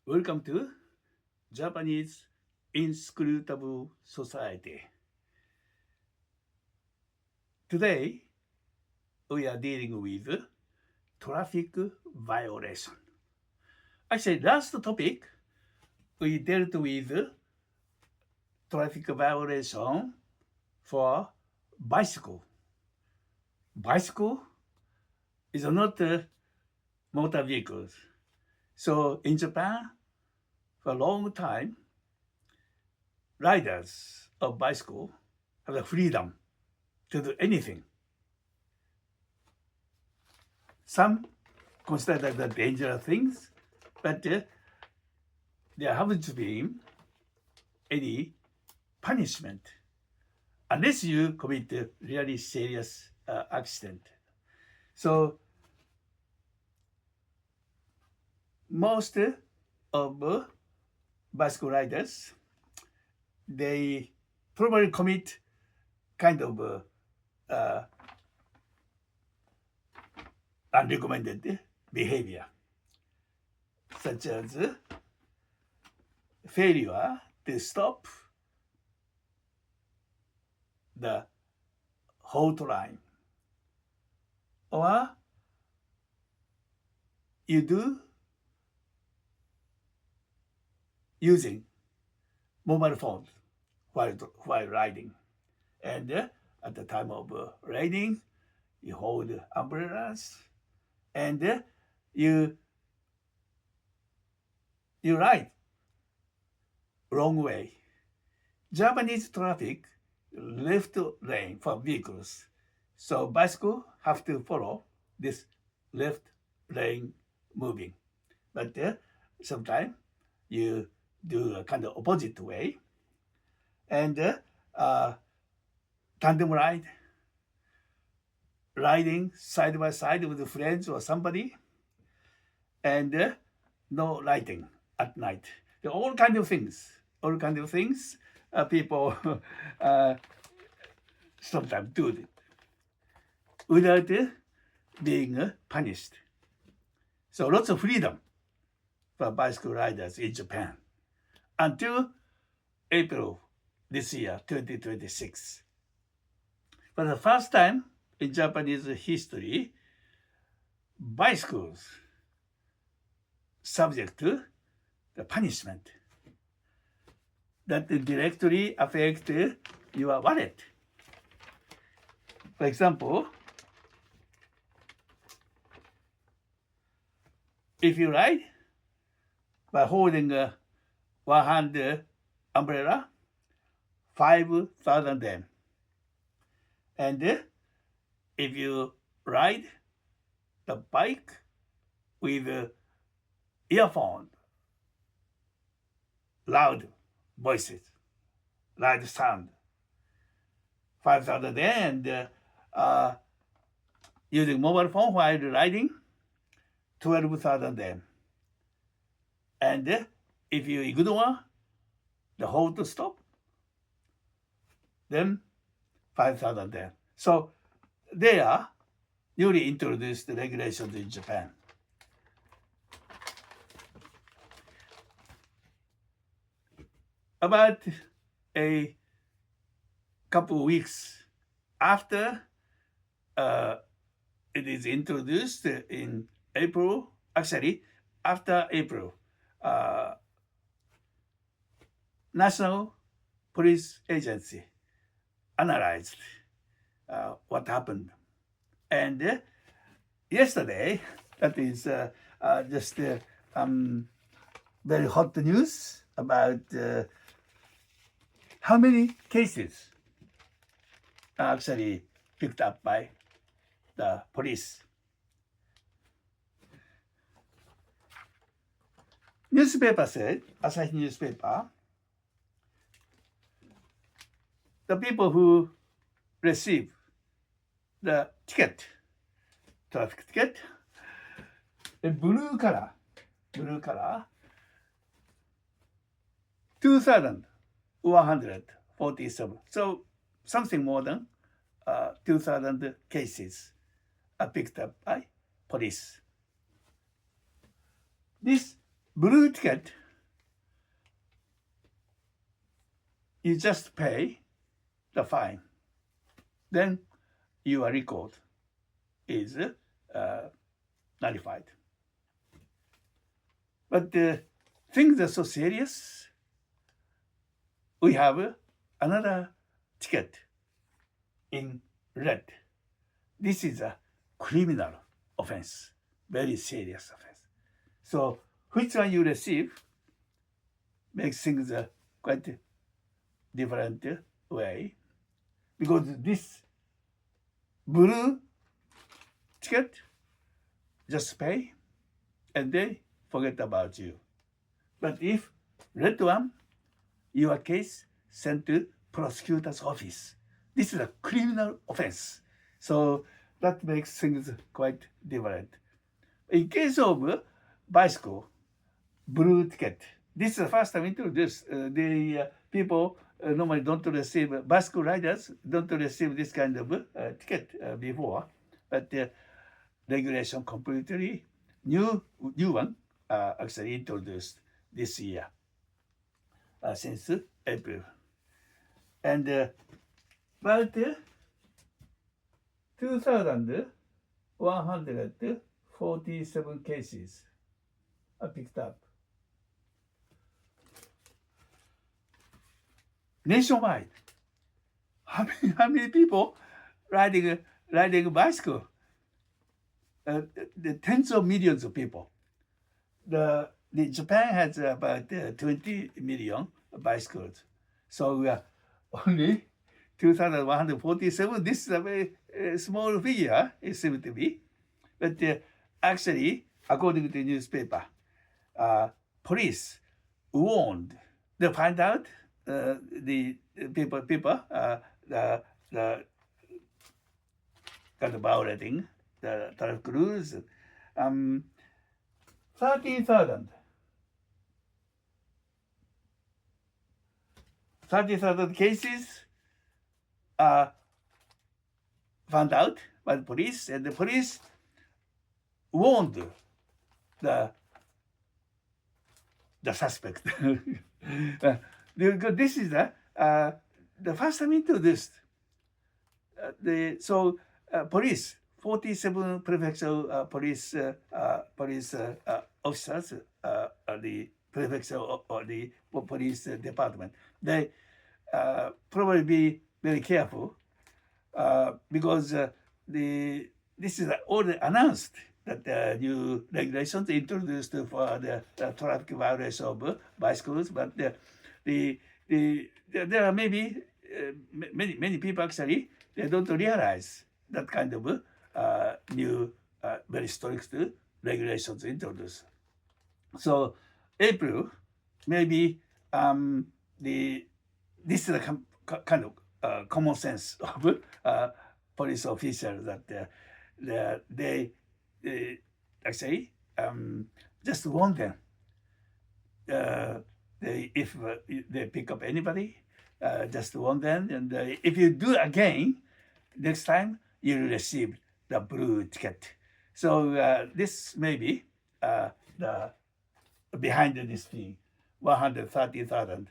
Welcome to Japanese Inscrutable Society. Today, we are dealing with traffic violation. Actually, last topic, we dealt with traffic violation for bicycle. Bicycle is not motor vehicles. So in Japan, for a long time, riders of bicycle have the freedom to do anything. Some consider that dangerous things, but there haven't been any punishment unless you commit a really serious accident. So most of bicycle riders, they probably commit kind of unrecommended behavior, such as failure to stop the halt line, or you do using mobile phone while riding, and at the time of riding, you hold umbrellas, and you ride wrong way. Japanese traffic left lane for vehicles, so bicycle have to follow this left lane moving. But sometimes you do a kind of opposite way, and tandem ride, riding side by side with friends or somebody, and no lighting at night. There are all kinds of things. People sometimes do it without being punished. So lots of freedom for bicycle riders in Japan until April this year, 2026. For the first time in Japanese history, bicycles subject to the punishment that directly affect your wallet. For example, if you ride by holding a one-hand umbrella, 5,000 yen. And if you ride the bike with earphone, loud voices, loud sound, 5,000 yen, and using mobile phone while riding, 12,000 yen. And if you ignore the halt stop, then 5,000 yen. So they are newly introduced regulations in Japan. About a couple of weeks after it is introduced in April, actually after April, National Police Agency analyzed what happened. And yesterday, that is just very hot news about how many cases are actually picked up by the police. Newspaper said, Asahi newspaper, the people who receive the ticket, traffic ticket, the blue color, 2,147. So something more than 2,000 cases are picked up by police. This blue ticket you just pay the fine. Then your record is nullified. But things are so serious. We have another ticket in red. This is a criminal offense, very serious offense. So which one you receive makes things quite different way, because this blue ticket just pay and they forget about you. But if red one, your case sent to prosecutor's office. This is a criminal offense. So that makes things quite different. In case of bicycle, blue ticket, this is the first time introduced. The people normally don't receive, bicycle riders don't receive this kind of ticket before. But regulation completely new one actually introduced this year since April. And about 2,147 cases are picked up. Nationwide, how many people riding a bicycle? The tens of millions of people. The Japan has about 20 million bicycles. So only 2,147. This is a very small figure, it seems to be. But actually, according to the newspaper, police warned. They find out the people the kind of violating the traffic rules. 30,000 cases are found out by the police, and the police warned the suspect. Because this is the first time introduced. Police, 47 prefectural police officers, the prefecture or the police department, they probably be very careful because this is already announced that new regulations introduced for the traffic violation of bicycles, but there are maybe many people actually they don't realize that kind of new very strict regulations introduced. So April, maybe this is a kind of common sense of police officials that they actually just warn them. If they pick up anybody, just warn them, and if you do again, next time you'll receive the blue ticket. So this may be the behind this thing. 130,000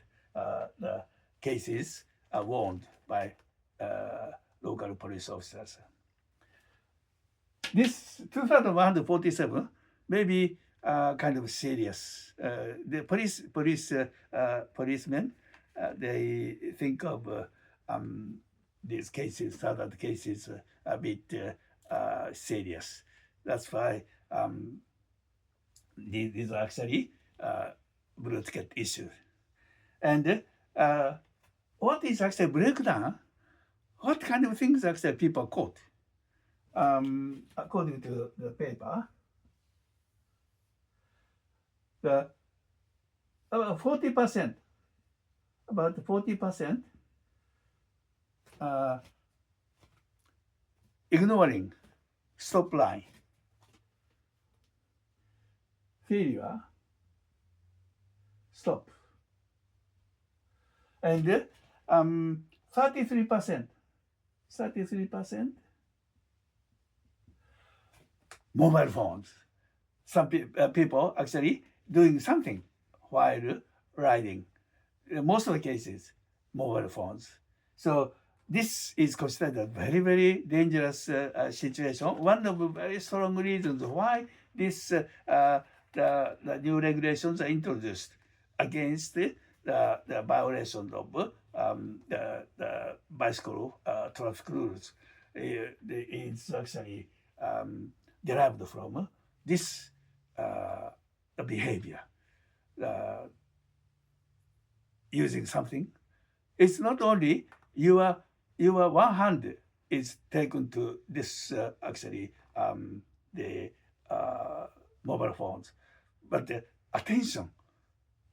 cases are warned by local police officers. This 2,147 may be kind of serious. The policemen, they think of these cases, 1,000 cases, a bit serious. That's why these are actually blue ticket issues. And what is actually breakdown? What kind of things actually people caught? According to the paper, about 40% ignoring stop line, failure, stop, and 33% mobile phones. Some people actually doing something while riding. Most of the cases, mobile phones. So this is considered a very, very dangerous situation. One of the very strong reasons why this the new regulations are introduced against the violation of the bicycle traffic rules. It's actually derived from this behavior, using something. It's not only your one hand is taken to this actually the mobile phones, but the attention,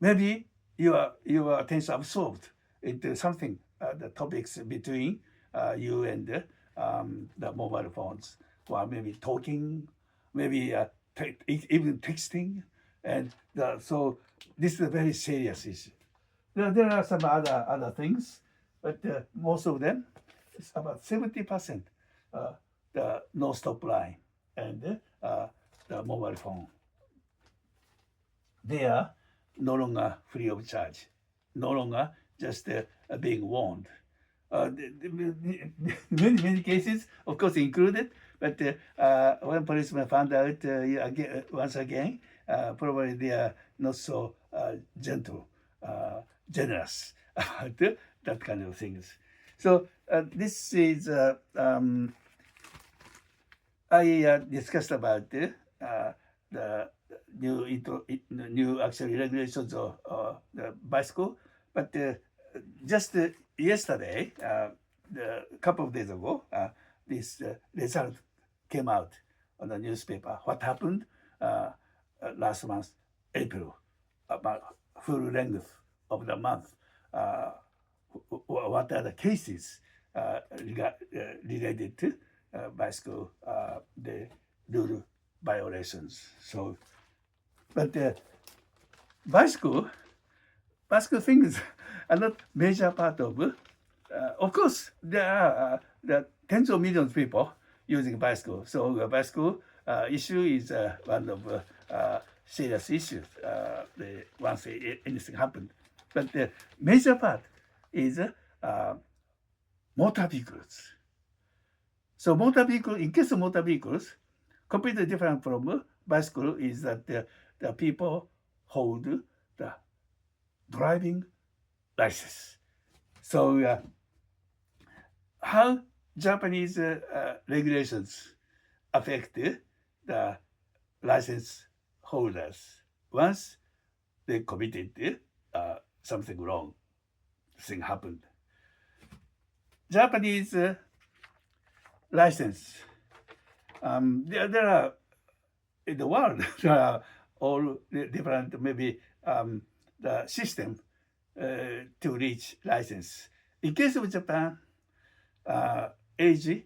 maybe your attention absorbed into something, the topics between you and the mobile phones, or maybe talking, maybe even texting, and so this is a very serious issue. There are some other things, but most of them, it's about 70% the no stop line and the mobile phone. They are no longer free of charge, no longer just being warned. Many cases, of course, included, but when policemen found out once again, probably they are not so gentle, generous about that kind of things. So this is I discussed about the new actually regulations of the bicycle, but just yesterday, a couple of days ago, this result came out on the newspaper. What happened last month, April, about full length of the month? What are the cases related to bicycle the rule violations? So, but bicycle things are not major part of. Of course, there are tens of millions of people using bicycle. So the bicycle issue is one of serious issues once anything happened. But the major part is motor vehicles. So motor vehicle, in case of motor vehicles, completely different from bicycle is that the people hold the driving license. So how Japanese regulations affect the license holders once they committed something wrong, thing happened. Japanese license, there are in the world there are all different maybe the system to reach license. In case of Japan, age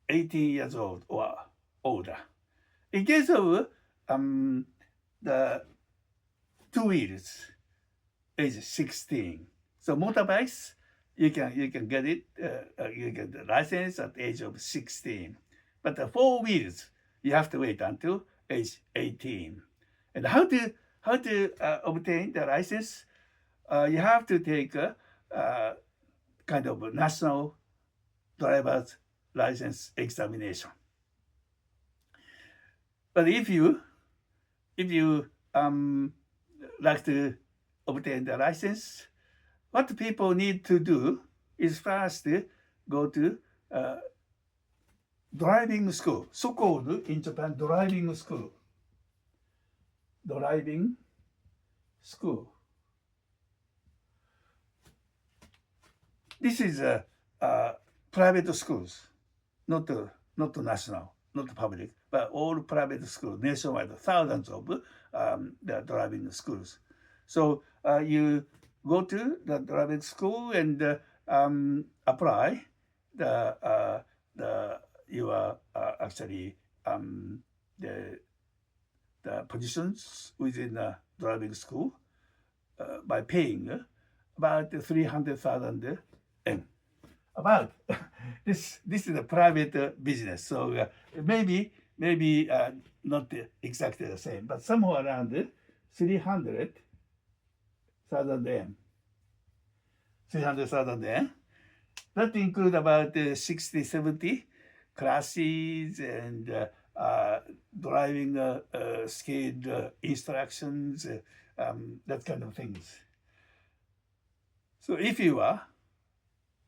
18 years old or older. In case of the two wheels, age 16. So motorbikes, you can get it, you get the license at the age of 16. But the four wheels, you have to wait until age 18. And how to obtain the license? You have to take a kind of a national driver's license examination. But if you like to obtain the license, what people need to do is first go to driving school, so-called in Japan driving school. Driving school. This is private schools, not national, not public, but all private schools nationwide, thousands of the driving schools. So you go to the driving school and apply your actually the positions within the driving school by paying about 300,000 yen. About this is a private business, so maybe not exactly the same, but somewhere around 300,000 yen. 300,000 yen. That include about 60, 70 classes and driving skilled instructions, that kind of things. So if you are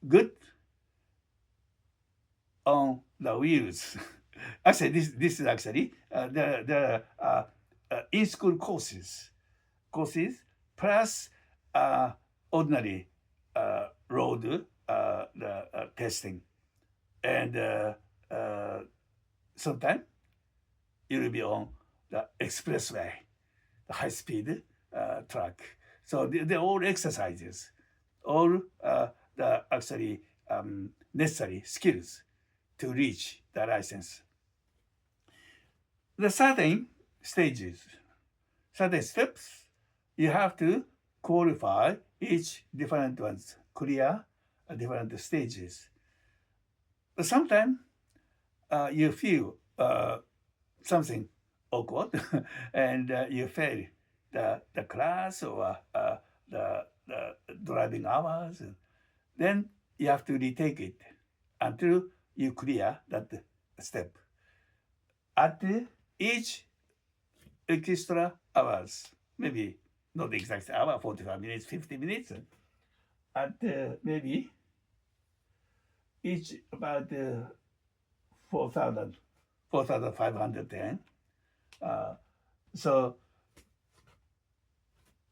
good on the wheels, actually this is actually the in-school courses plus ordinary road testing, and sometime you will be on the expressway, the high-speed track. So they're all exercises, all the actually necessary skills to reach the license. The certain stages, certain steps, you have to qualify each different ones, clear different stages. But sometimes you feel something awkward and you fail the class or the driving hours. Then you have to retake it until you clear that step. At each extra hours, maybe not exact hour, 45 minutes, 50 minutes, at maybe each about 4,500 yen. So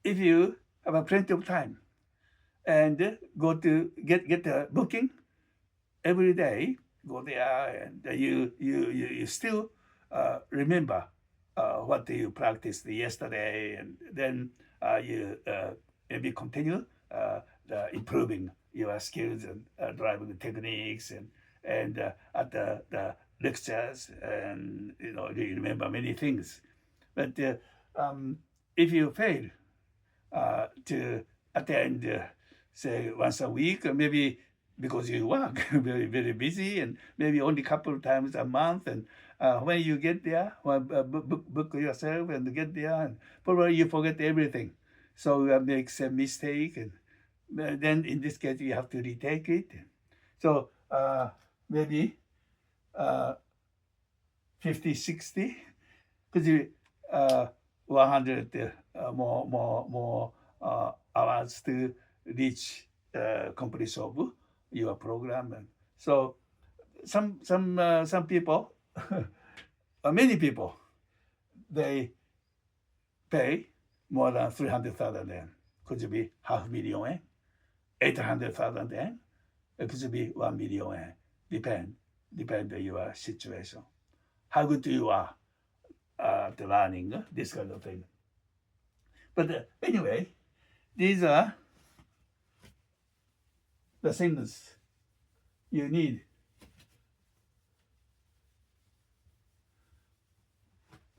if you have plenty of time and go to get a booking every day, go there and you still remember what you practiced yesterday, and then you maybe continue improving your skills and driving techniques and at the lectures, and you remember many things. But if you fail to attend, say once a week, or maybe because you work very very busy, and maybe only a couple of times a month, and when you get there, book yourself and get there, and probably you forget everything, so you make a mistake, and then in this case you have to retake it. So maybe 50, 60, because you 100 more hours to reach completion of your program. And so some people, many people, they pay more than 300,000 yen. Could be 500,000 yen, 800,000 yen. It could be 1 million yen. Depend on your situation. How good you are at learning this kind of thing. But anyway, these are the things you need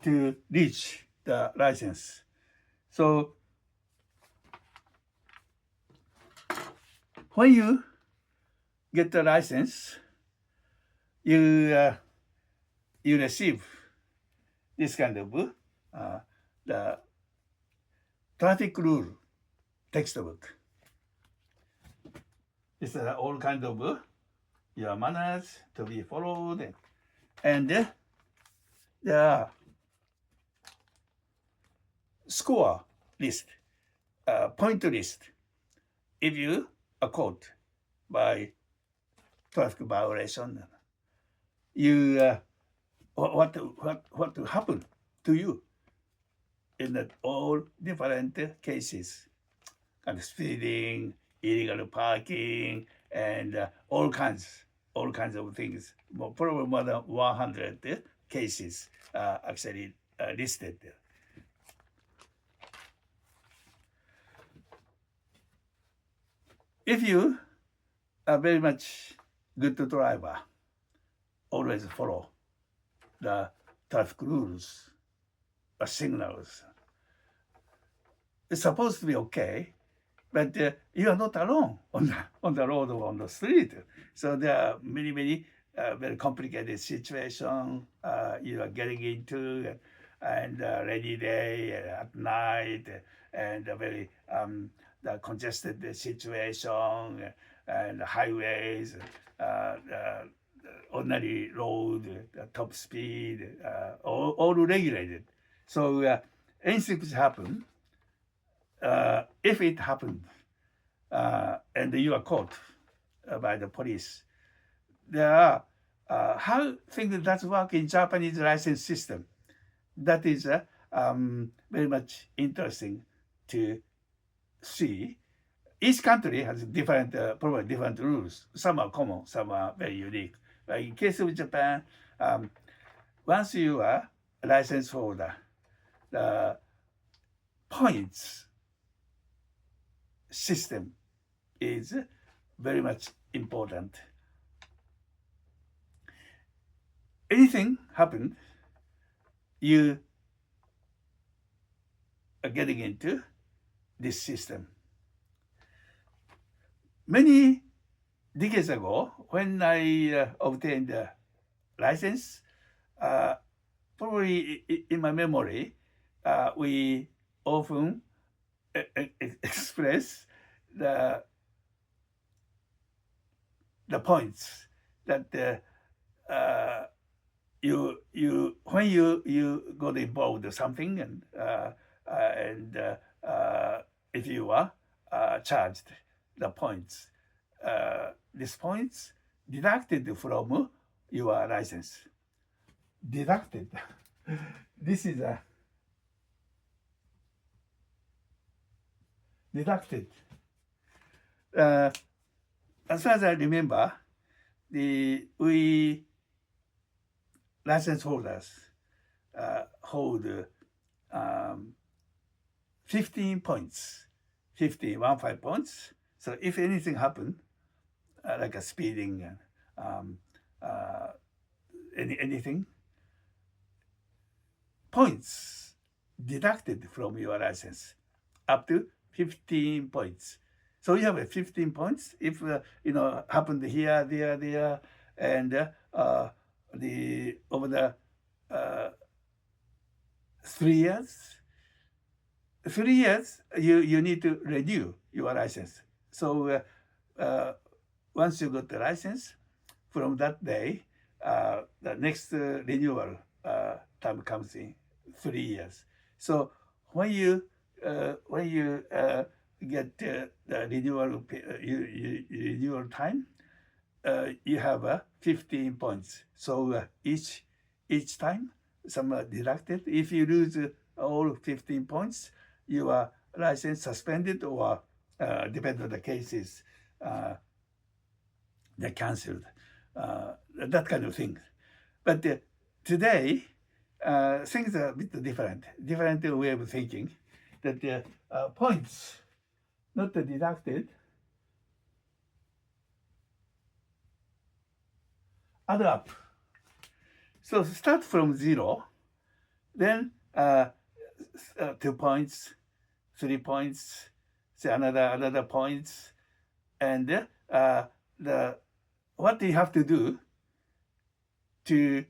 to reach the license. So when you get the license, you receive this kind of the traffic rule textbook. It's all kind of your manners to be followed, and the score list, point list. If you are caught by traffic violation, you what will happen to you in all different cases, kind of speeding, illegal parking, and all kinds of things. Probably more than 100 cases actually listed. If you are very much good driver, always follow the traffic rules, the signals. It's supposed to be okay, but you are not alone on the road or on the street. So there are many very complicated situations you are getting into, and rainy day at night, and very the congested situation and highways, ordinary road, top speed, all regulated. So anything which happen, if it happened, and you are caught by the police, there are how things that work in Japanese license system. That is very much interesting to see. Each country has different, probably different rules. Some are common, some are very unique. But in case of Japan, once you are a license holder, the points system is very much important. Anything happened, you are getting into this system. Many decades ago, when I obtained a license, probably in my memory, we often express the points that you when you got involved with something and if you are charged the points, these points deducted from your license. Deducted. This is a deducted. As far as I remember, we license holders hold 15 points, 15 points. So if anything happened, like a speeding, anything, points deducted from your license up to 15 points. So you have 15 points if happened here, there, and over the 3 years. 3 years you need to renew your license. So once you got the license, from that day, the next renewal time comes in 3 years. So when you get the renewal time, you have 15 points. So each time some are deducted. If you lose all 15 points, your license suspended or depending on the cases, they're cancelled. That kind of thing. But today, things are a bit different way of thinking. That points not deducted add up. So start from 0, then 2 points, 3 points, say another points, and what you have to do to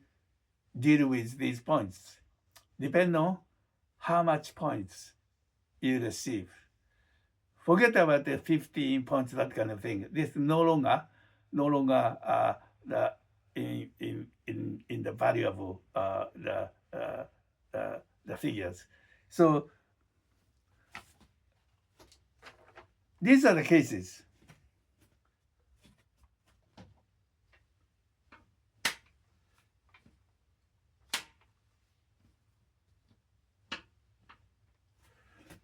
deal with these points depend on how much points you receive. Forget about the 15 points, that kind of thing. This is no longer in the variable the figures. So these are the cases.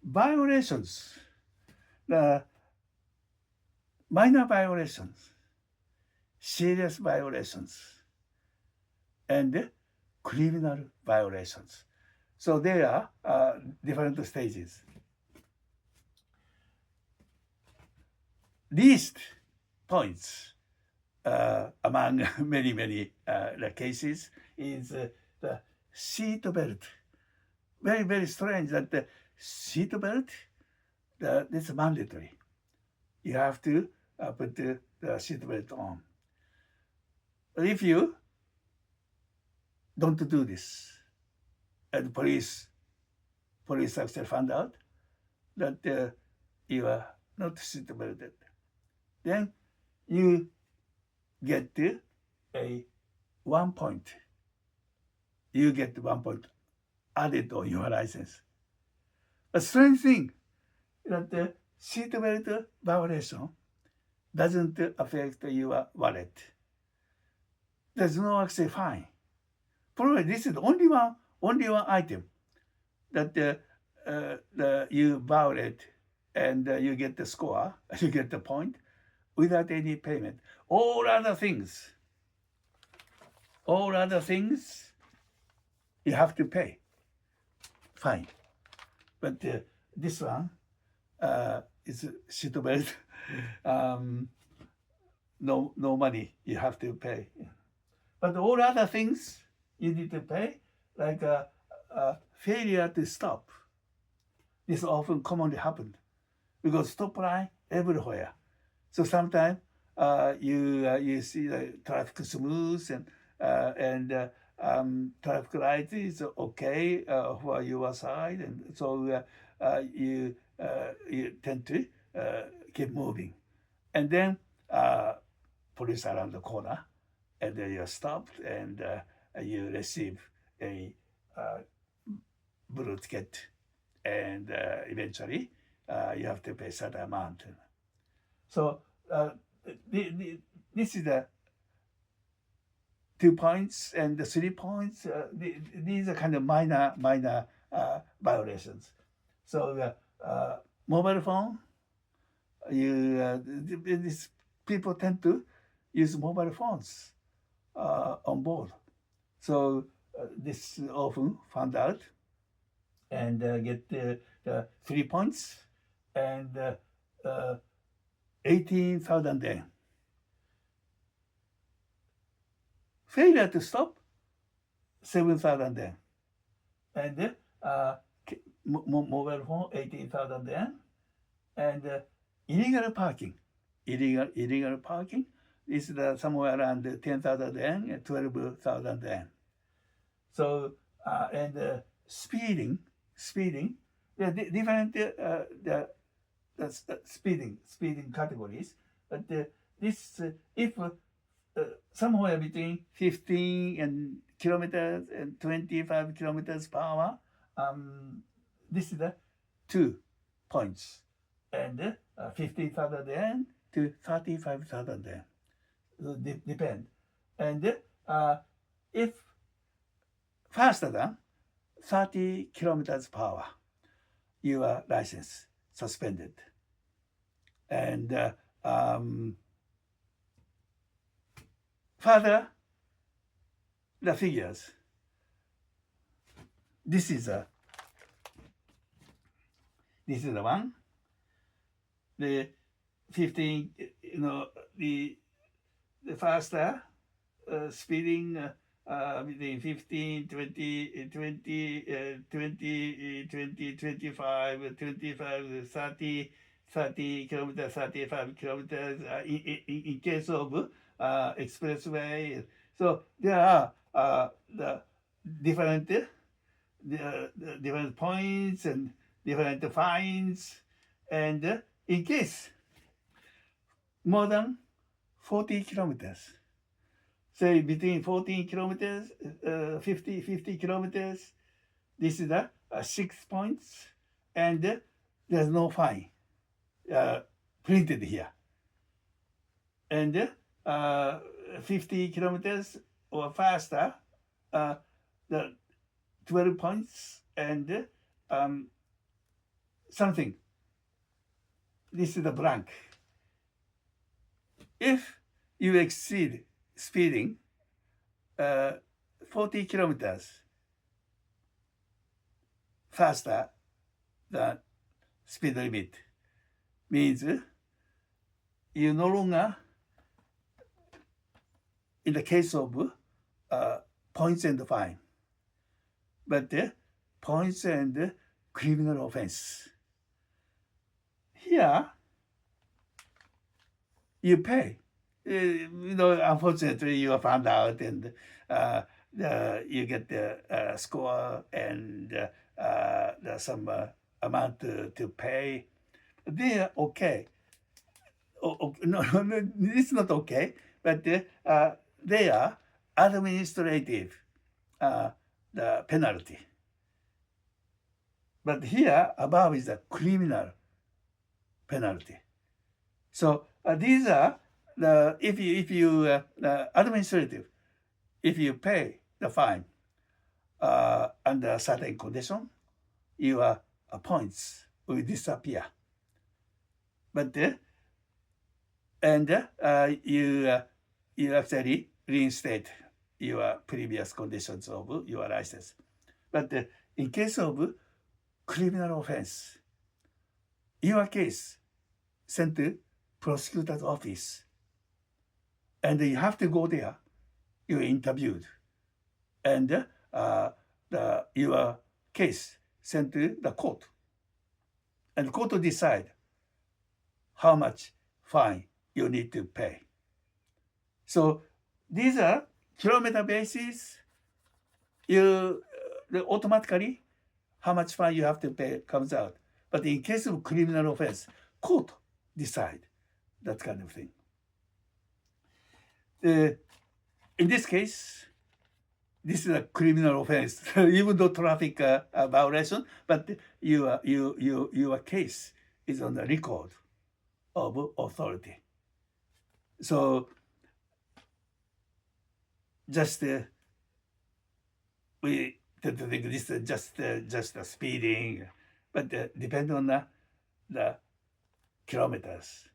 Violations, the minor violations, serious violations, and criminal violations. So there are different stages. Least points among many cases is the seat belt. Very, very strange that the seat belt, it's mandatory. You have to put the seat belt on. If you don't do this, and police actually found out that your not seat belted. Then you get a 1 point. You get 1 point added on your license. A strange thing that the seatbelt violation doesn't affect your wallet. There's no actually fine. Probably this is only one item that you violate and you get the score, you get the point without any payment. All other things, you have to pay fine. But this one is seatbelt. No money you have to pay. But all other things you need to pay, like failure to stop. This often commonly happens because stop line everywhere. So sometimes you see the traffic smooth and traffic light is okay for your side, and so you tend to keep moving, and then police around the corner, and then you're stopped, and you receive a blue ticket, and eventually you have to pay a certain amount. So this is the 2 points and the 3 points. These are kind of minor violations. So mobile phone, these people tend to use mobile phones on board. So this often found out and get the 3 points and 18,000 yen. Failure to stop, 7,000 yen. And mobile phone, 18,000 yen. And illegal parking. Illegal parking is somewhere around 10,000 yen and 12,000 yen. So, and speeding, there are different speeding categories. But this, if somewhere between 15 kilometers and 25 kilometers per hour, this is the 2 points, and 15,000 yen to 35,000 yen. So depend. And if faster than 30 kilometers per hour, your license suspended. And further, the figures. This is the one. The 15, the faster speeding between 15, 20, 25, 30 kilometers, 35 kilometers in case of expressway. So there are the different points and different fines, and in case more than 40 kilometers, say between 14 kilometers, 50 kilometers, this is the 6 points, and there's no fine printed here. And 50 kilometers or faster, the 12 points and something. This is the blank. If you exceed speeding 40 kilometers faster than speed limit, means you no longer, in the case of points and fine, but points and criminal offense. Here, you pay. Unfortunately, you found out, and you get the score and some amount to pay. they are okay. No, no, it's not okay, but they are administrative the penalty. But here above is a criminal penalty. So these are the if you administrative, if you pay the fine under certain condition, your points will disappear. But you actually reinstate your previous conditions of your license. But in case of criminal offense, your case sent to prosecutor's office, and you have to go there. You're interviewed, and your case sent to the court, and the court will decide how much fine you need to pay. So these are kilometer basis. You automatically how much fine you have to pay comes out. But in case of criminal offense, court decide that kind of thing. In this case, this is a criminal offense, even though traffic violation, but your case is on the record of authority. So just we tend to think this is just a speeding, but depending on the kilometers,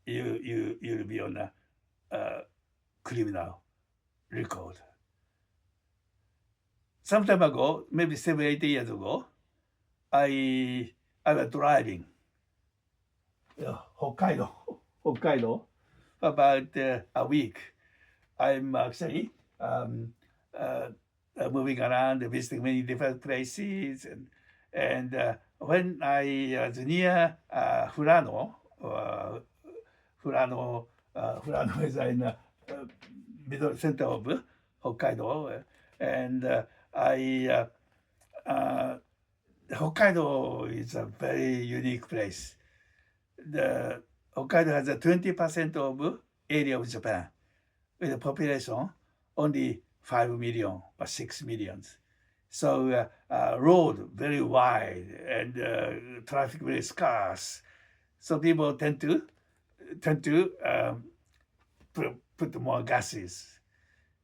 you'll be on a criminal record. Some time ago, maybe 7-8 years ago, I was driving Hokkaido about a week. I'm actually moving around, visiting many different places, and when I was near Furano is in the middle center of Hokkaido, and Hokkaido is a very unique place. The Hokkaido has a 20% of area of Japan, with a population only 5 million or 6 millions. So road very wide and traffic very scarce. So people tend to put more gases.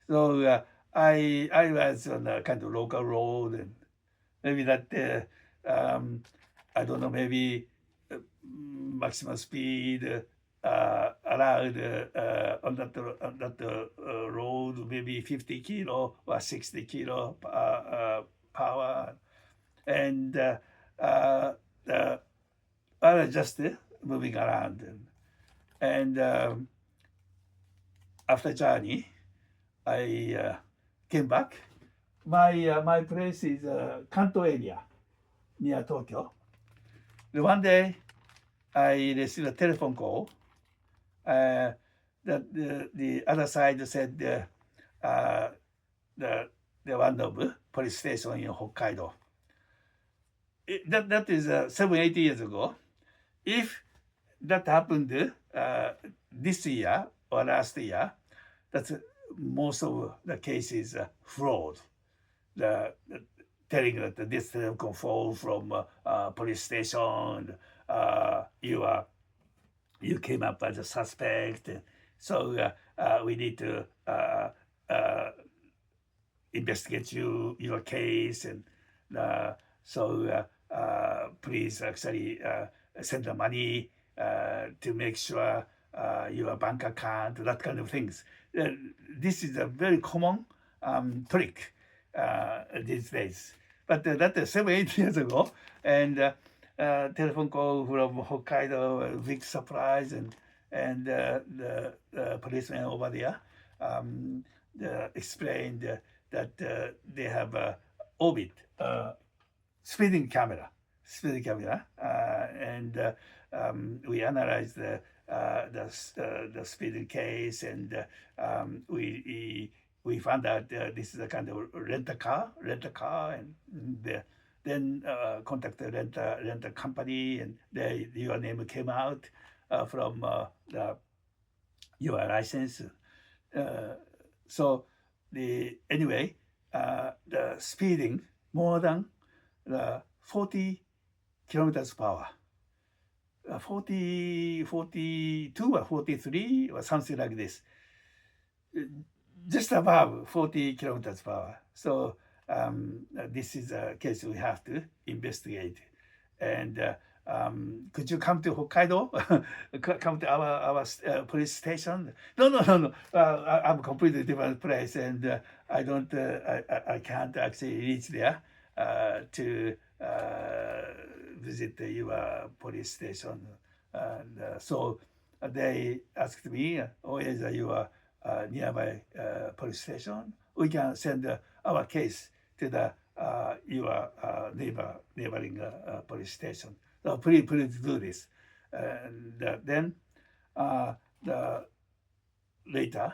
So I was on a kind of local road, and maybe that I don't know, maybe maximum speed allowed on that road, maybe 50 kilo or 60 kilo power, and I was just moving around, and after journey, I came back. My place is Kanto area near Tokyo. One day, I received a telephone call that the other side said the one of police station in Hokkaido. That is 7-8 years ago. If that happened this year or last year, that's most of the cases fraud. Telling that this telephone fall from police station, you came up as a suspect, so we need to investigate your case, and so please actually send the money to make sure your bank account, that kind of things. This is a very common trick these days. But that is 7-8 years ago, and telephone call from Hokkaido, big surprise, and the policeman over there explained that they have orbit speeding camera, and we analyzed the speeding case, and we found out this is a kind of rent a car, and then contact the rent company, and your name came out from your license. So anyway, the speeding more than 40 kilometers per hour. 42 or 43 or something like this, just above 40 kilometers per hour. So this is a case we have to investigate. And could you come to Hokkaido? Come to our police station? No. I'm a completely different place, and I can't actually reach there to visit your police station. And so they asked me, "Oh, is your nearby police station? We can send our case to the your neighboring police station. So please do this." And then later,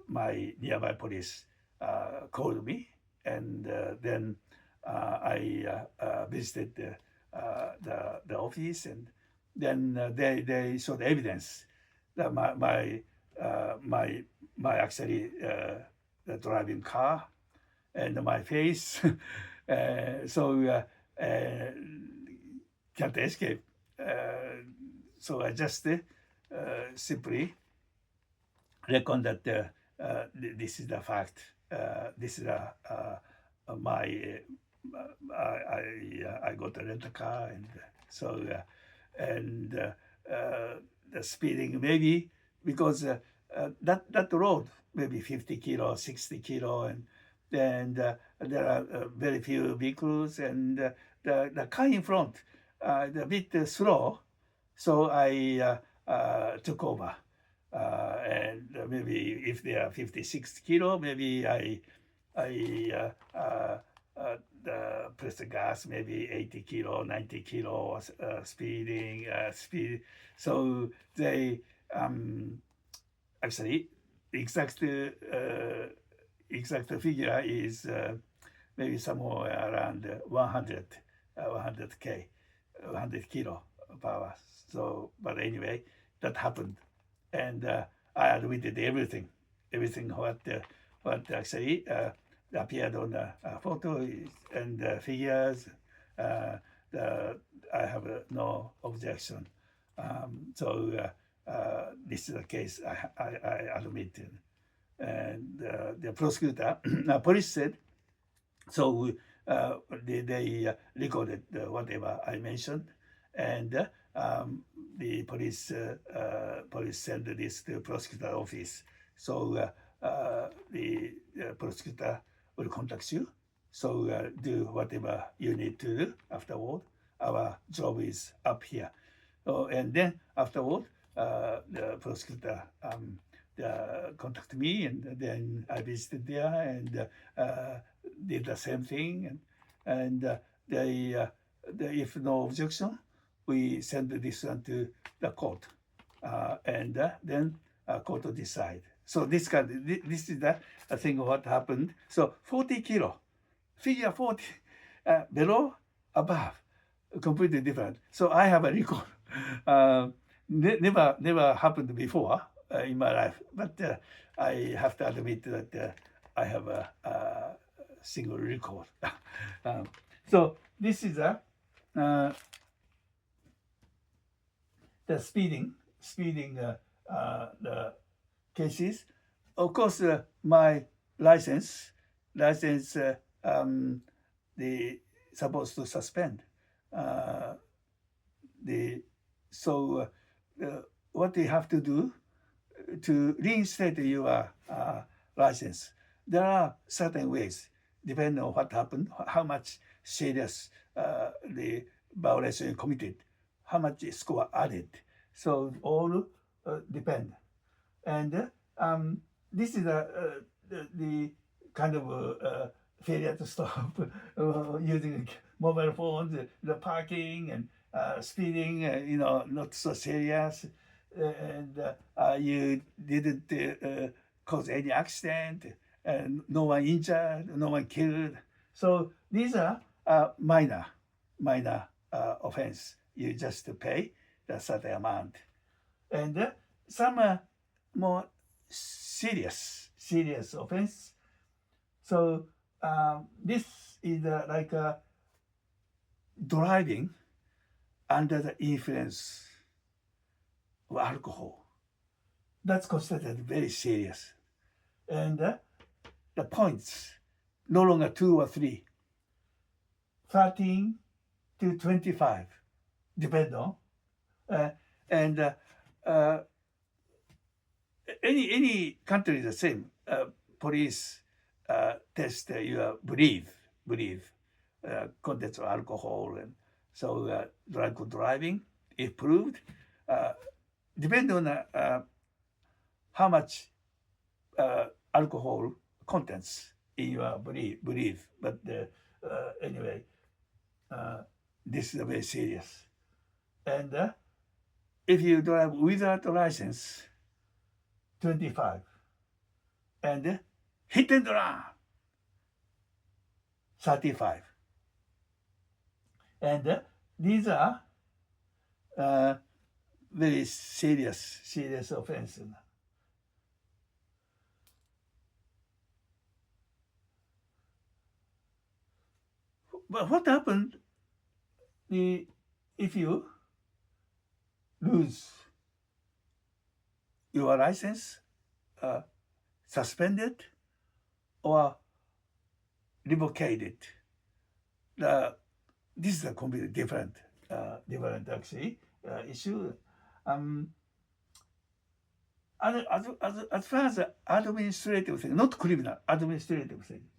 my nearby police called me, and then I visited the office, and then they showed evidence that my actually the driving car and my face, so can't escape. So I just simply reckon that this is the fact. This is my I got a rental car, and so the speeding maybe because that road maybe 50 kilo, 60 kilo, and there are very few vehicles, and the car in front is a bit slow, so I took over. And maybe if they are 56 kilo, maybe I press the gas, maybe 80 kilo, 90 kilo speed. So they actually exact figure is maybe somewhere around 100 kilo per hour. So, but anyway, that happened, and I admitted everything what actually appeared on the photo and figures. I have no objection. So this is the case I admitted. And the prosecutor, police said, so they recorded whatever I mentioned, and the police sent this to prosecutor office. So the prosecutor will contact you. So do whatever you need to do afterward. Our job is up here. And then afterward, the prosecutor contacted me, and then I visited there and did the same thing. And they if no objection, we send this one to the court, and then court will decide. So this is the thing what happened. So 40 kilo, figure 40, below, above, completely different. So I have a record. Never happened before in my life, but I have to admit that I have a single record. So this is the speeding the cases. Of course, my license they supposed to suspend. So what you have to do to reinstate your license, there are certain ways, depending on what happened, how much serious the violation committed, how much score added. So all depend. And this is the kind of failure to stop using mobile phones, the parking and speeding, not so serious, and you didn't cause any accident, and no one injured, no one killed. So these are minor offense. You just pay the certain amount, and some are more serious offense. So this is like driving under the influence of alcohol. That's considered very serious, and the points no longer 2 or 3, 13 to 25, depend on. And any country is the same. Police test your breathe contents of alcohol, and so drunk driving, if proved, depend on how much alcohol contents in your breathe. But anyway, this is very serious. And if you drive without a license, 25, and hit and run, 35. And these are very serious offenses. But what happened if you lose your license, suspended, or revocated? This is a completely different actually issue. As far as administrative thing, not criminal, administrative thing.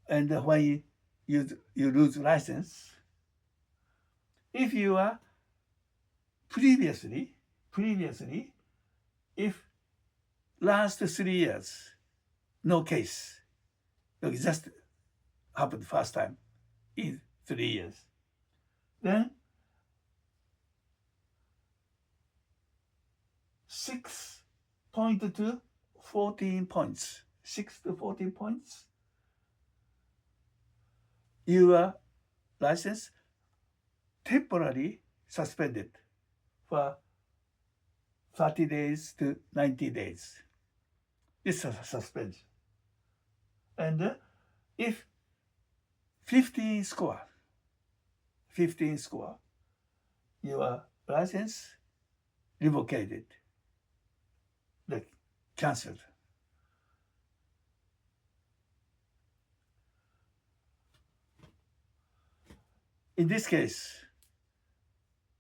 And when you lose license, if you are previously, if last 3 years, no case, it just happened first time in 3 years, then 6 to 14 points, 6 to 14 points, your license temporarily suspended for 30 days to 90 days. It's a suspension. And if 15 score, your license revocated, like cancelled. In this case,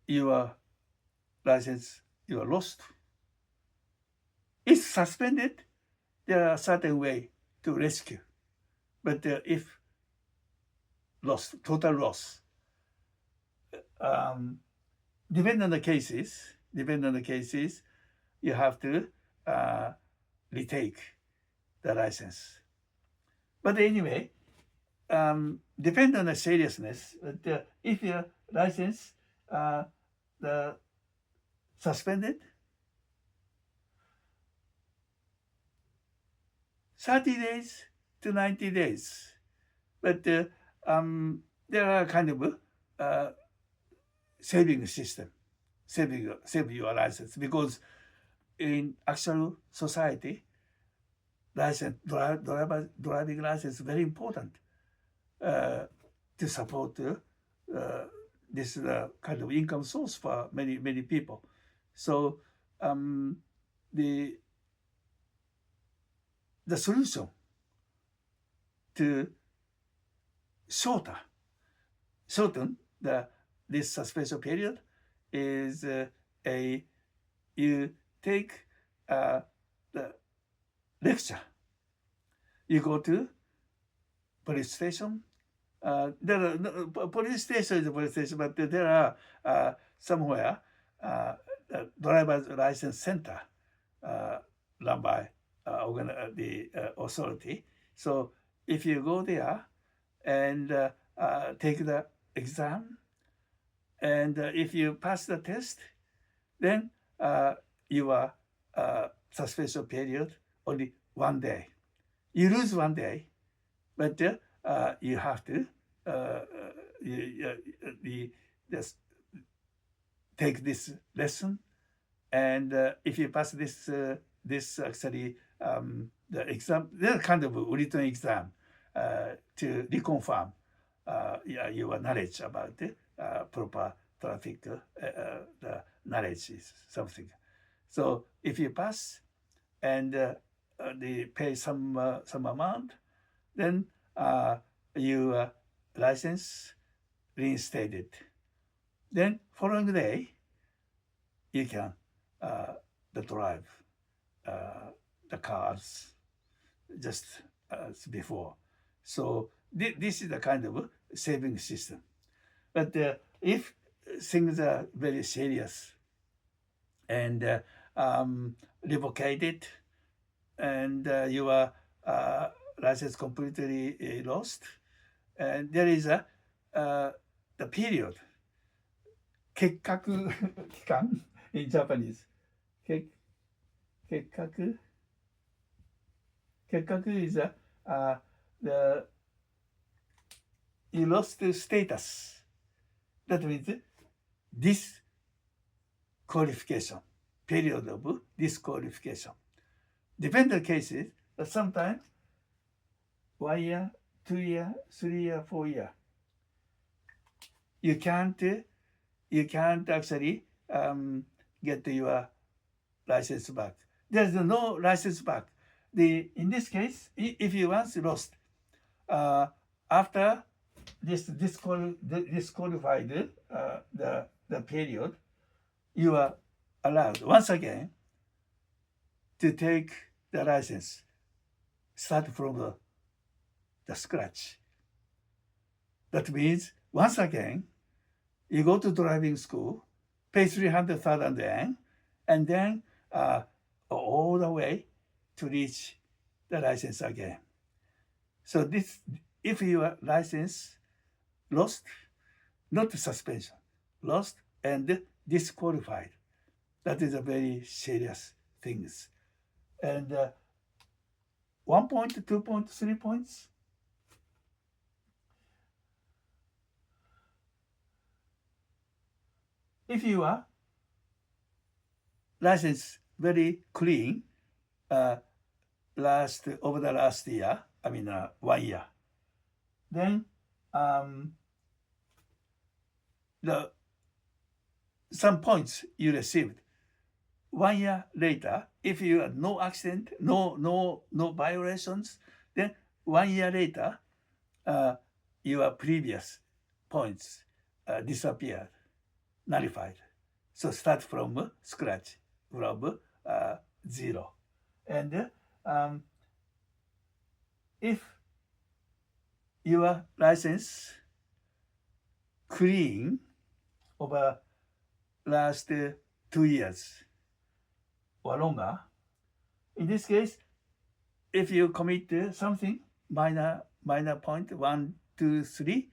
your license, you are lost. It's suspended. There are certain way to rescue, but if lost, total loss, depending on the cases, you have to retake the license. But anyway, depend on the seriousness. But if your license the suspended, 30 days to 90 days. But there are kind of saving system, save your license, because in actual society, driving license is very important to support this kind of income source for many people. So the solution to shorten this suspension period is you take the lecture. You go to police station. There are police station, but there are somewhere driver's license center run by the authority. So if you go there and take the exam, and if you pass the test, then your suspension period only 1 day. You lose 1 day, but you have to just take this lesson, and if you pass this actually the exam, there's kind of a written exam to reconfirm your knowledge about the proper traffic, the knowledge is something. So if you pass and they pay some amount, then your license reinstated. Then following day, you can drive the cars just as before. So this is the kind of saving system. But if things are very serious and revocated, and your license completely lost, and there is the period, 欠格期間 in Japanese. 欠格 is the you lost the status. That means disqualification, period of disqualification. Dependent cases, but sometimes 1 year, 2 year, 3 year, 4 year. You can't actually get your license back. There's no license back. In this case, if you once lost, after this disqualified the period, you are allowed once again to take the license, start from the scratch. That means once again, you go to driving school, pay 300,000 yen, and then all the way to reach the license again. So if your license lost, not suspension, lost and disqualified, that is a very serious things. And 1 point, 2 points, 3 points. If you are license very clean, over the last year, 1 year, then some points you received. 1 year later, if you had no accident, no violations, then 1 year later, your previous points disappeared, nullified. So start from scratch, from 0. And if your license clean over last 2 years or longer, in this case, if you commit something, minor point, 1, 2, 3,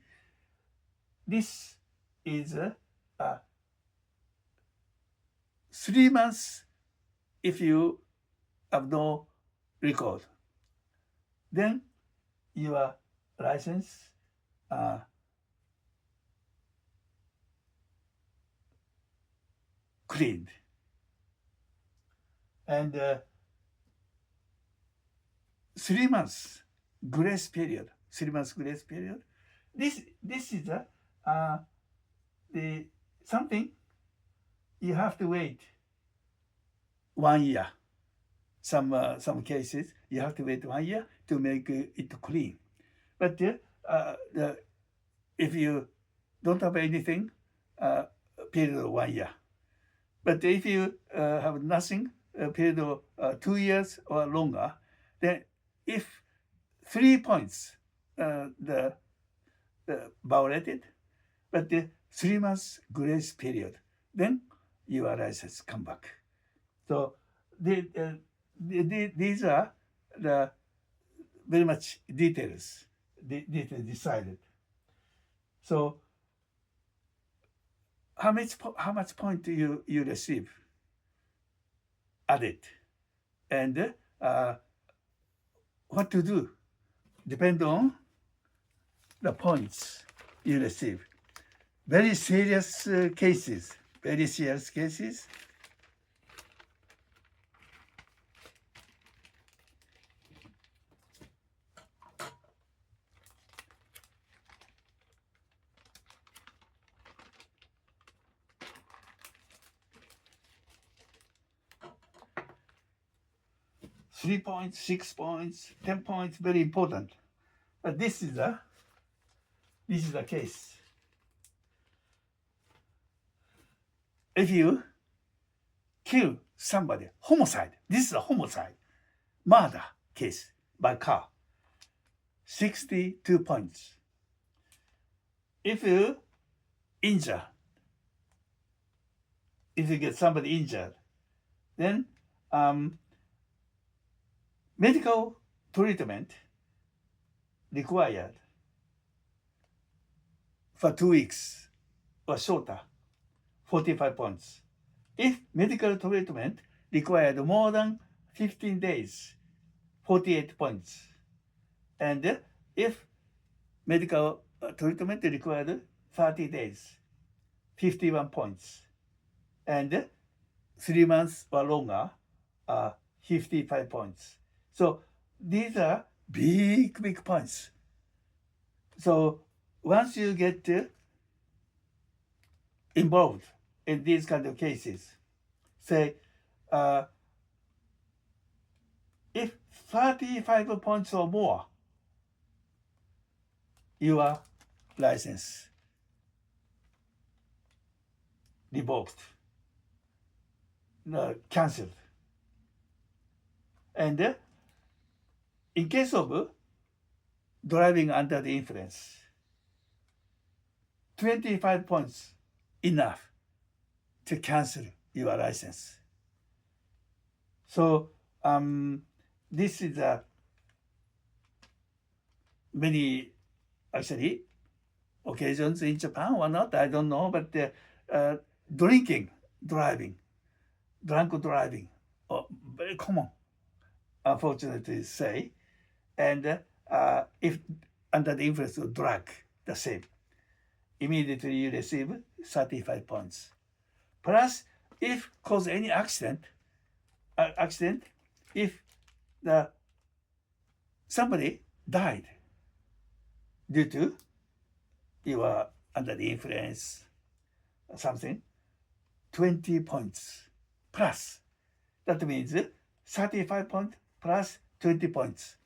this is 3 months if you have no record. Then your license cleaned. And 3 months grace period. 3 months grace period. This is the something you have to wait 1 year. Some cases you have to wait 1 year to make it clean. But if you don't have anything, period of 1 year. But if you have nothing, period of 2 years or longer, then if 3 points the violated, but the 3 months grace period, then your license come back. So these are the very much details decided. So how much point you receive added, and what to do depend on the points you receive. Very serious cases. 3 points, 6 points, 10 points, very important. But this is the case. If you kill somebody, homicide, this is a homicide, murder case by car, 62 points. If you get somebody injured, then medical treatment required for 2 weeks or shorter, 45 points. If medical treatment required more than 15 days, 48 points. And if medical treatment required 30 days, 51 points. And 3 months or longer, 55 points. So these are big, big points. So once you get involved in these kind of cases, say, if 35 points or more, your license revoked, cancelled. And in case of driving under the influence, 25 points enough to cancel your license. So this is many actually occasions in Japan or not, I don't know, but drunk driving, very common, unfortunately to say. And if under the influence of drug, the same. Immediately you receive 35 points. Plus, if cause any accident, if somebody died due to you are under the influence or something, 20 points plus. That means 35 points plus 20 points.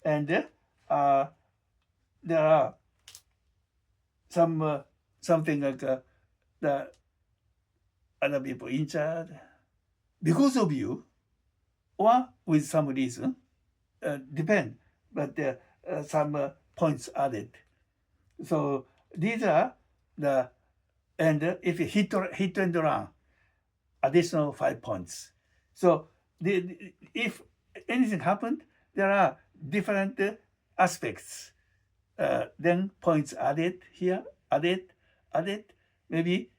And there are something like the other people injured because of you or with some reason, depend, but some points added. So these are and if you hit and run, additional 5 points. So if anything happened, there are different aspects. Then points added here, added, maybe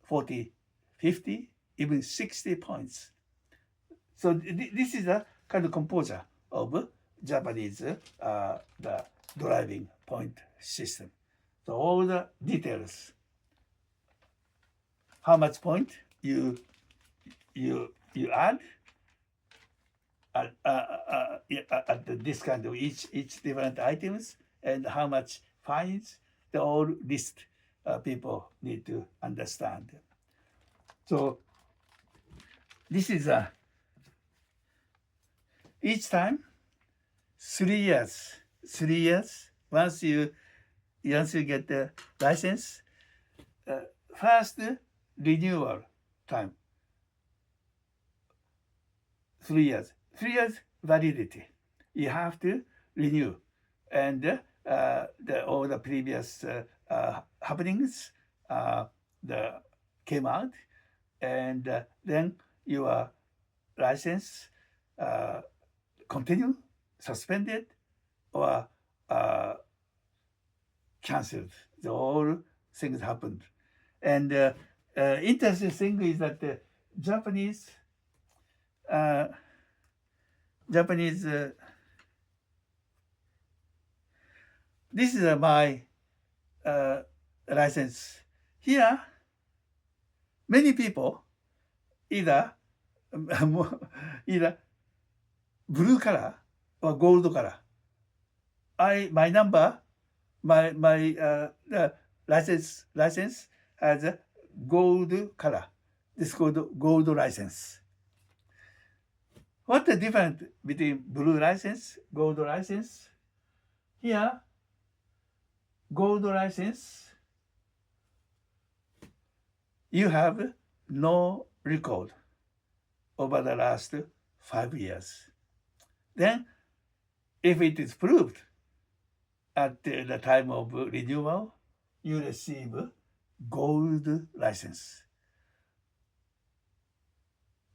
40, 50, even 60 points. So this is a kind of composure of Japanese the driving point system. So all the details, how much point you add at this kind of each different items, and how much fines, the all list people need to understand. So this is each time 3 years. Once you get the license, first renewal time, 3 years. 3 years validity. You have to renew, and all the previous happenings came out, and then your license continue, suspended, or cancelled. All things happened. And interesting thing is that Japanese This is my license. Here, many people either either blue color or gold color. My number, the license has a gold color. This is called gold license. What the difference between blue license, gold license? Here, gold license, you have no record over the last 5 years. Then, if it is proved at the time of renewal, you receive gold license.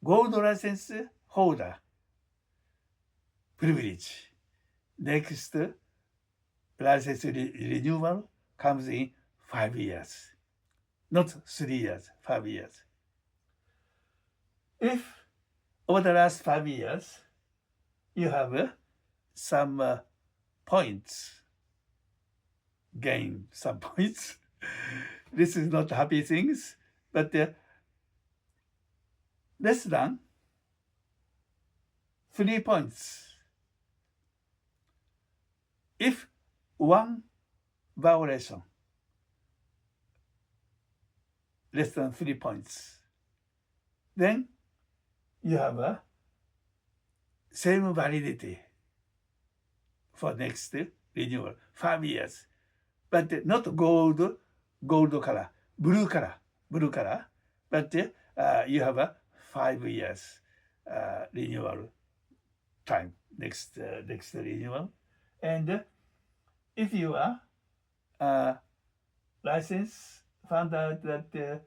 Gold license holder privilege. Next license renewal comes in 5 years, not 3 years, 5 years. If over the last 5 years you have some points, gain some points, this is not happy things, but less than 3 points. If one violation less than 3 points, then you have a same validity for next renewal, 5 years. But not gold color, blue color, but you have a 5 years renewal time, next renewal. And if you are license found out that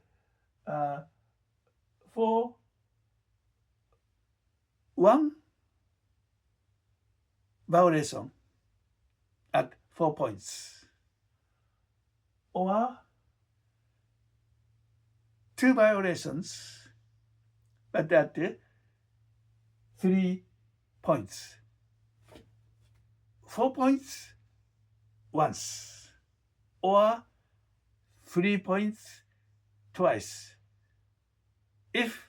for one violation at 4 points, or 2 violations but at 3 points, 4 points once, or 3 points twice. If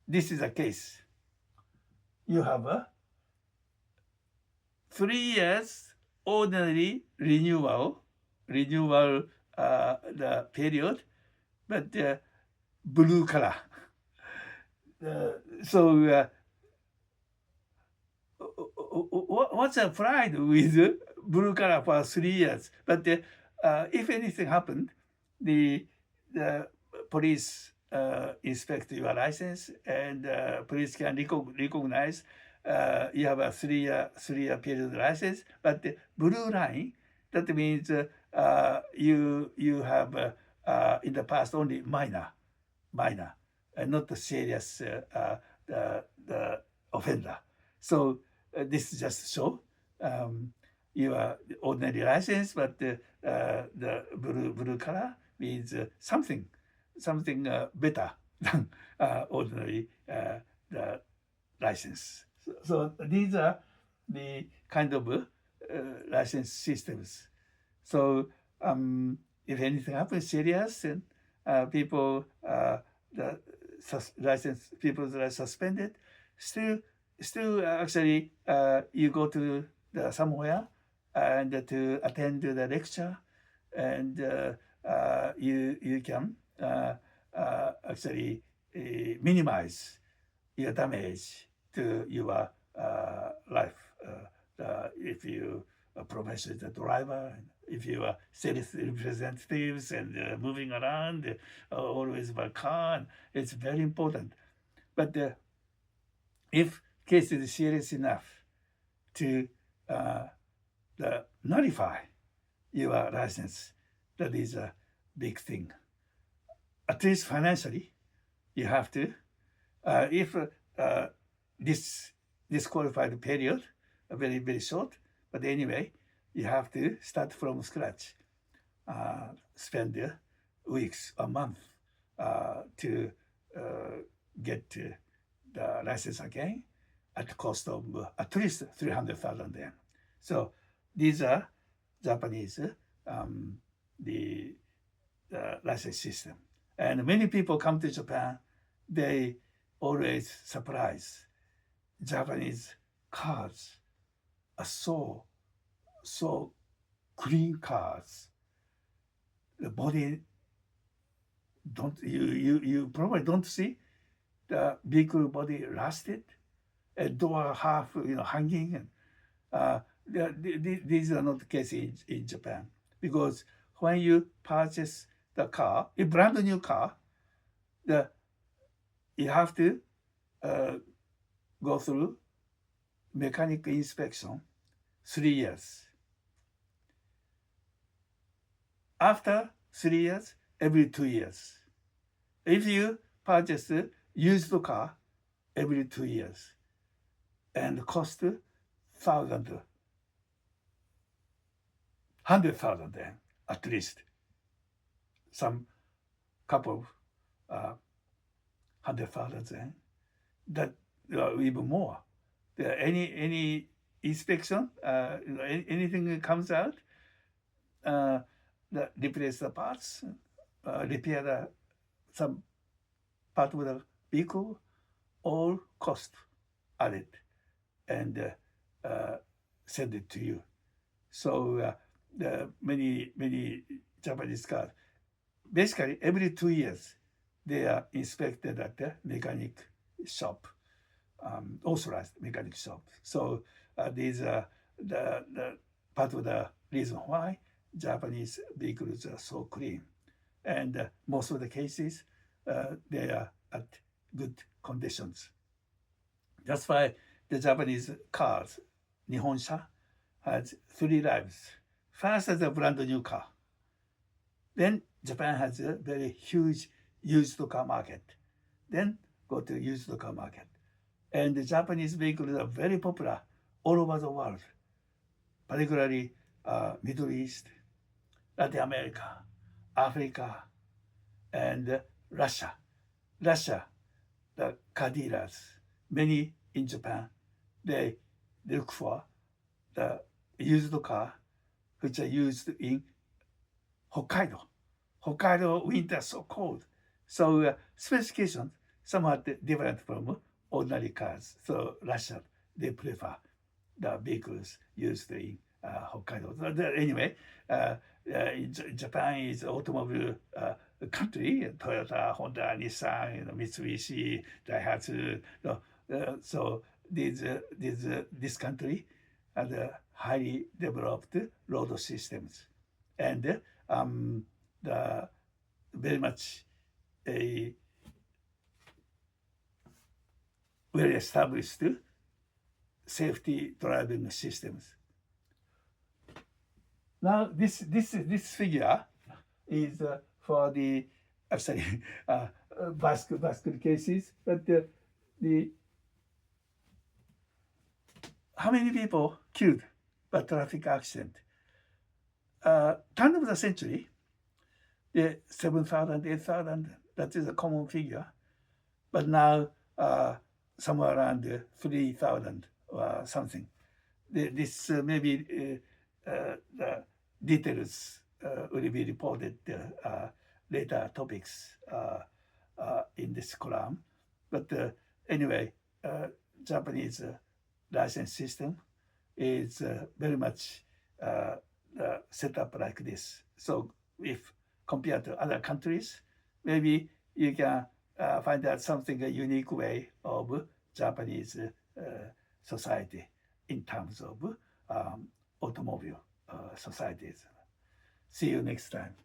this is the case, you have a 3 years ordinary renewal the period, but blue color. So what's the pride with blue color for 3 years? But if anything happened, the police inspect your license, and police can recognize you have a 3-year period license. But the blue line, that means you have in the past only minor, and not the serious the offender. So this just show you are ordinary license, but the blue color means something better than ordinary the license. So these are the kind of license systems. So if anything happens serious, and people the license people that are suspended, still actually you go to somewhere and to attend the lecture, and you can actually minimize your damage to your life. If you are professional driver, if you are sales representatives and moving around always by car, it's very important. But if case is serious enough to nullify your license, that is a big thing. At least financially, you have to. If this disqualified period, very, very short, but anyway, you have to start from scratch. Spend weeks, a month to get the license again at the cost of at least 300,000 yen. So these are Japanese the license system. And many people come to Japan, they always surprise. Japanese cars are so clean cars. The body you probably don't see the vehicle body rusted, a door half hanging, and these are not the case in Japan, because when you purchase the car, a brand new car, you have to go through mechanic inspection 3 years. After 3 years, every 2 years. If you purchase a used car, every 2 years, and cost 100,000 yen at least. Some couple of 100,000 yen. That even more. Any inspection, anything that comes out, replace the parts, repair some part of the vehicle, all cost added, and send it to you. So many Japanese cars, basically every 2 years, they are inspected at the mechanic shop, authorized mechanic shop. So these are the part of the reason why Japanese vehicles are so clean. And most of the cases, they are at good conditions. That's why the Japanese cars, Nihonsha, has 3 lives. First as a brand new car. Then Japan has a very huge used car market. Then go to used car market. And the Japanese vehicles are very popular all over the world, particularly Middle East, Latin America, Africa, and Russia. Russia, the car dealers, many in Japan, they look for the used car which are used in Hokkaido. Hokkaido winter is so cold. So specifications somewhat different from ordinary cars. So Russia, they prefer the vehicles used in Hokkaido. Anyway, Japan is automobile country. Toyota, Honda, Nissan, Mitsubishi, Daihatsu. So this country has highly developed road systems, and the very much a well established safety driving systems. Now this figure is for the actually bicycle cases, but the how many people killed by traffic accident? Turn of the century, the 7,000, 8,000, that is a common figure. But now somewhere around 3,000 or something. This maybe the details will be reported later topics in this column. But anyway, Japanese license system is very much set up like this. So if compared to other countries, maybe you can find out something, a unique way of Japanese society in terms of automobile societies. See you next time.